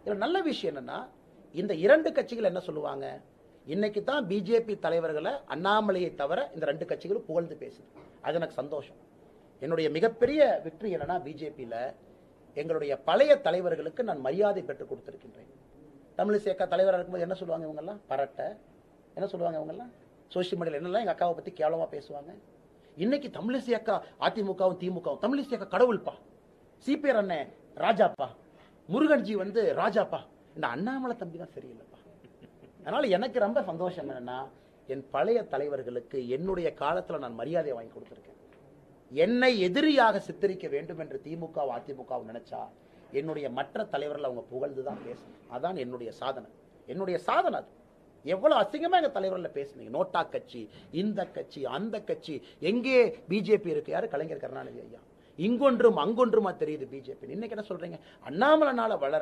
இதுல நல்ல விஷயம் என்னன்னா, இந்த இரண்டு கட்சிகள் என்ன சொல்லுவாங்க, இன்னைக்கு தான் பிஜேபி தலைவர்களை அண்ணாமலையை தவிர இந்த ரெண்டு கட்சிகளும் புகழ்ந்து பேசுது. அது எனக்கு சந்தோஷம். என்னுடைய மிகப்பெரிய வெற்றி என்னன்னா, பிஜேபியில எங்களுடைய பழைய தலைவர்களுக்கு நான் மரியாதை பெற்றுக் கொடுத்திருக்கின்றேன். தமிழிசை அக்கா தலைவராக இருக்கும்போது என்ன சொல்லுவாங்க இவங்க எல்லாம், பரட்டை என்ன சொல்லுவாங்க இவங்க எல்லாம், சோசியல் மீடியால என்னெல்லாம் எங்க அக்காவை பத்தி கேவலமா பேசுவாங்க. இன்னைக்கு தமிழிசை அக்கா அதிமுகவும் திமுகவும், தமிழிசை அக்கா கடவுள்பா, சிபிஆர் அண்ணன் ராஜாப்பா, முருகன்ஜி ராஜாப்பா, இந்த அண்ணாமலை தம்பி தான் சரியில்லைப்பா. அதனால எனக்கு ரொம்ப சந்தோஷம் என்னன்னா, என் பழைய தலைவர்களுக்கு என்னுடைய காலத்துல நான் மரியாதை வாங்கி கொடுத்திருக்கேன். என்னை எதிரியாக சித்தரிக்க வேண்டும் என்று திமுக அதிமுக நினைச்சா என்னுடைய மற்ற தலைவர்கள் அவங்க புகழ்ந்துதான் பேசணும். அதான் என்னுடைய சாதனை. என்னுடைய சாதனை அது. எவ்வளவு அசிங்கமா எங்க தலைவர்கள் பேசுனீங்க. நோட்டா கட்சி, இந்த கட்சி, அந்த கட்சி, எங்கே பிஜேபி இருக்கு, யாரு கலைஞர் கருணாநிதி ஐயா, இங்கொன்றும் அங்கொன்றுமா தெரியுது பிஜேபி. இன்னைக்கு என்ன சொல்றீங்க, அண்ணாமலைனால வளர